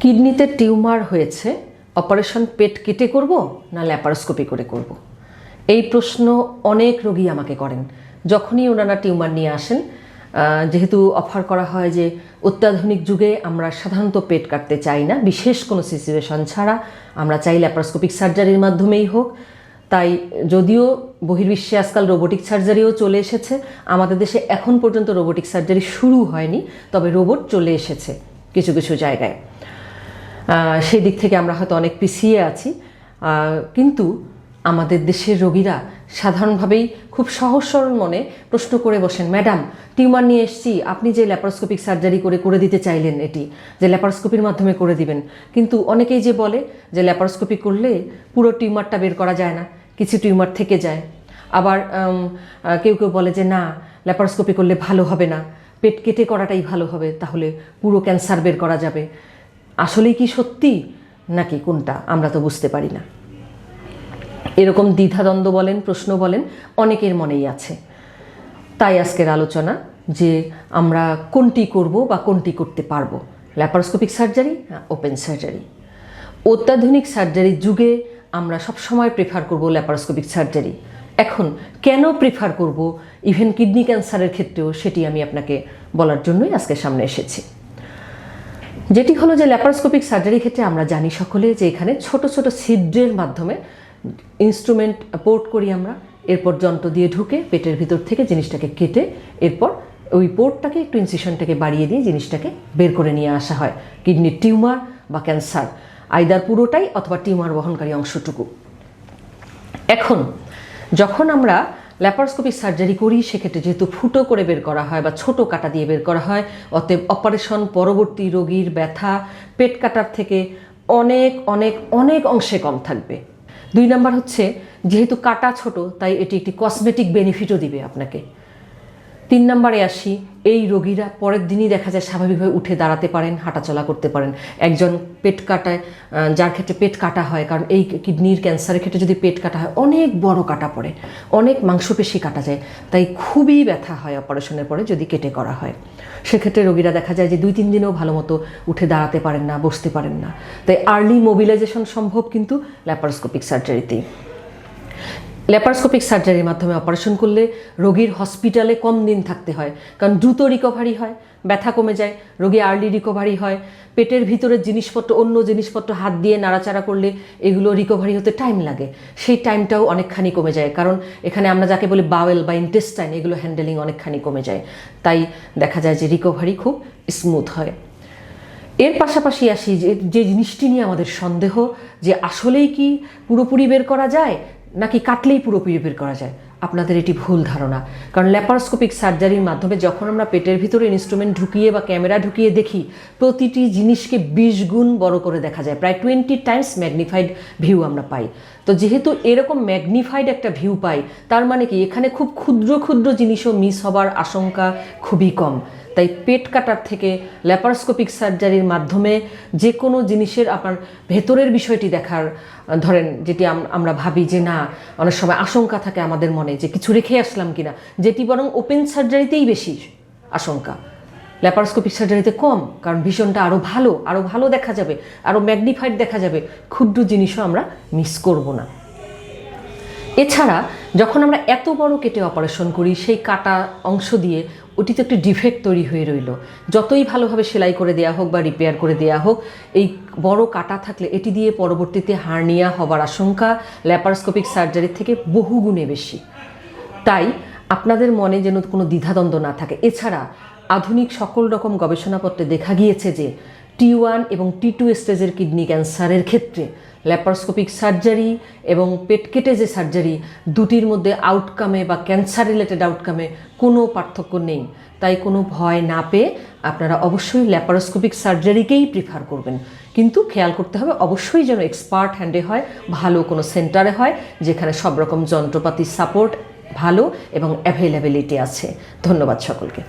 কিডনিতে টিউমার হয়েছে, অপারেশন পেট কেটে করব না ল্যাপারোস্কোপি করে করব? এই প্রশ্ন অনেক রোগী আমাকে করেন যখনই ওনারা টিউমার নিয়ে আসেন। যেহেতু অফার করা হয় যে অত্যাধুনিক যুগে আমরা সাধারণত পেট কাটতে চাই না, বিশেষ কোনো সিচুয়েশন ছাড়া আমরা চাই ল্যাপারোস্কোপিক সার্জারির মাধ্যমেই হোক। তাই যদিও বহির্বিশ্বে আজকাল রোবোটিক সার্জারিও চলে এসেছে, আমাদের দেশে এখন পর্যন্ত রোবোটিক সার্জারি শুরু হয়নি, তবে রোবট চলে এসেছে কিছু কিছু জায়গায়। সেই দিক থেকে আমরা হয়তো অনেক পিছিয়ে আছি, কিন্তু আমাদের দেশের রোগীরা সাধারণভাবেই খুব সহজ সরল মনে প্রশ্ন করে বসেন, ম্যাডাম টিউমার নিয়ে এসেছি, আপনি যে ল্যাপারোস্কোপিক সার্জারি করে দিতে চাইলেন, এটি যে ল্যাপারোস্কোপির মাধ্যমে করে দিবেন, কিন্তু অনেকেই যে বলে যে ল্যাপারোস্কোপি করলে পুরো টিউমারটা বের করা যায় না, কিছু টিউমার থেকে যায়। আবার কেউ কেউ বলে যে না, ল্যাপারোস্কোপি করলে ভালো হবে না, পেট কেটে করাটাই ভালো হবে, তাহলে পুরো ক্যান্সার বের করা যাবে। আসলেই কি সত্যি নাকি কোনটা আমরা তো বুঝতে পারি না। এরকম দ্বিধাদ্বন্দ্ব বলেন, প্রশ্ন বলেন, অনেকের মনেই আছে। তাই আজকের আলোচনা যে আমরা কোনটি করব বা কোনটি করতে পারবো, ল্যাপারোস্কোপিক সার্জারি না ওপেন সার্জারি। অত্যাধুনিক সার্জারির যুগে আমরা সবসময় প্রেফার করব ল্যাপারোস্কোপিক সার্জারি। এখন কেন প্রেফার করব ইভেন কিডনি ক্যান্সারের ক্ষেত্রেও, সেটি আমি আপনাকে বলার জন্যই আজকে সামনে এসেছি। যেটি হলো যে ল্যাপারোস্কোপিক সার্জারির ক্ষেত্রে আমরা জানি সকলে যে এখানে ছোট ছোট ছিদ্রের মাধ্যমে ইনস্ট্রুমেন্ট পোর্ট করি আমরা, এরপর যন্ত্র দিয়ে ঢুকে পেটের ভিতর থেকে জিনিসটাকে কেটে এরপর ওই পোর্টটাকে একটু ইনসিশনটাকে বাড়িয়ে দিয়ে জিনিসটাকে বের করে নিয়ে আসা হয় কিডনির টিউমার বা ক্যান্সার, আইদার পুরোটাই অথবা টিউমার বহনকারী অংশটুকু। এখন যখন আমরা ল্যাপারোস্কোপিক সার্জারি করি, সেক্ষেত্রে যেহেতু ফুটো করে বের করা হয় বা ছোট কাটা দিয়ে বের করা হয়, অতএব অপারেশন পরবর্তী রোগীর ব্যথা পেট কাটার থেকে অনেক অনেক অনেক অংশে কম থাকবে। 2 নাম্বার হচ্ছে যেহেতু কাটা ছোট, তাই এটি একটি কসমেটিক বেনিফিটও দিবে আপনাকে। 3 নাম্বারে আসি, এই রোগীরা পরের দিনই দেখা যায় স্বাভাবিকভাবে উঠে দাঁড়াতে পারেন, হাঁটাচলা করতে পারেন। একজন পেট কাটায়, যার ক্ষেত্রে পেট কাটা হয়, কারণ এই কিডনির ক্যান্সারের ক্ষেত্রে যদি পেট কাটা হয় অনেক বড় কাটা পড়ে, অনেক মাংসপেশি কাটা যায়, তাই খুবই ব্যথা হয় অপারেশনের পরে যদি কেটে করা হয়। সেক্ষেত্রে রোগীরা দেখা যায় যে 2-3 দিনেও ভালো মতো উঠে দাঁড়াতে পারেন না, বসতে পারেন না। তাই আর্লি মোবিলাইজেশন সম্ভব কিন্তু ল্যাপারোস্কোপিক সার্জারিতেই। ল্যাপারোস্কোপিক সার্জারির মাধ্যমে অপারেশন করলে রোগীর হসপিটালে কম দিন থাকতে হয়, কারণ দ্রুত রিকভারি হয়, ব্যথা কমে যায়, রোগী আর্লি রিকভারি হয়। পেটের ভিতরের জিনিসপত্র, অন্য জিনিসপত্র হাত দিয়ে নাড়াচাড়া করলে এগুলো রিকভারি হতে টাইম লাগে, সেই টাইমটাও অনেকখানি কমে যায়, কারণ এখানে আমরা যাকে বলি বাওয়েল বা ইন্টেস্টাইন, এগুলো হ্যান্ডেলিং অনেকখানি কমে যায়। তাই দেখা যায় যে রিকভারি খুব স্মুথ হয়। এর পাশাপাশি আসি যে জিনিসটি নিয়ে আমাদের সন্দেহ, যে আসলেই কি পুরোপুরি বের করা যায় নাকি কাটলেই পুরোপুরি বের করা যায়। আপনাদের এটি ভুল ধারণা, কারণ ল্যাপারোস্কোপিক সার্জারির মাধ্যমে যখন আমরা পেটের ভিতরে ইনস্ট্রুমেন্ট ঢুকিয়ে বা ক্যামেরা ঢুকিয়ে দেখি, প্রতিটি জিনিসকে 20 গুণ বড় করে দেখা যায়, প্রায় 20 টাইমস ম্যাগনিফাইড ভিউ আমরা পাই। তো যেহেতু এরকম ম্যাগনিফাইড একটা ভিউ পাই, তার মানে কি এখানে খুব ক্ষুদ্র ক্ষুদ্র জিনিসও মিস হবার আশঙ্কা খুবই কম। তাই পেট কাটার থেকে ল্যাপারোস্কোপিক সার্জারির মাধ্যমে যে কোনো জিনিসের আপনার ভেতরের বিষয়টি দেখার, ধরেন যেটি আমরা ভাবি যে না, অনেক সময় আশঙ্কা থাকে আমাদের মনে যে কিছু রেখে আসলাম কিনা, যেটি বরং ওপেন সার্জারিতেই বেশি আশঙ্কা, ল্যাপারোস্কোপিক সার্জারিতে কম, কারণ ভিশনটা আরও ভালো দেখা যাবে, আরও ম্যাগনিফাইড দেখা যাবে, ক্ষুদ্র জিনিসও আমরা মিস করব না। এছাড়া যখন আমরা এত বড় কেটে অপারেশন করি, সেই কাটা অংশ দিয়ে ওটিতে একটি ডিফেক্ট তৈরি হয়ে রইল, যতই ভালোভাবে সেলাই করে দেওয়া হোক বা রিপেয়ার করে দেওয়া হোক, এই বড় কাটা থাকলে এটি দিয়ে পরবর্তীতে হার্নিয়া হবার আশঙ্কা ল্যাপারোস্কোপিক সার্জারির থেকে বহুগুণে বেশি। তাই আপনাদের মনে যেন কোনো দ্বিধাদ্বন্দ্ব না থাকে। এছাড়া আধুনিক সকল রকম গবেষণাপত্রে দেখা গিয়েছে যে T1 এবং T2 স্টেজের কিডনি ক্যান্সারের ক্ষেত্রে ল্যাপারোস্কোপিক সার্জারি এবং পেট কেটে যে সার্জারি, দুটির মধ্যে আউটকামে বা ক্যান্সার রিলেটেড আউটকামে কোনো পার্থক্য নেই। তাই কোনো ভয় না পেয়ে আপনারা অবশ্যই ল্যাপারোস্কোপিক সার্জারিকেই প্রিফার করবেন, কিন্তু খেয়াল করতে হবে অবশ্যই যেন এক্সপার্ট হ্যান্ডে হয়, ভালো কোনো সেন্টারে হয়, যেখানে সব রকম যন্ত্রপাতি সাপোর্ট ভালো এবং অ্যাভেলেবিলিটি আছে। ধন্যবাদ সকলকে।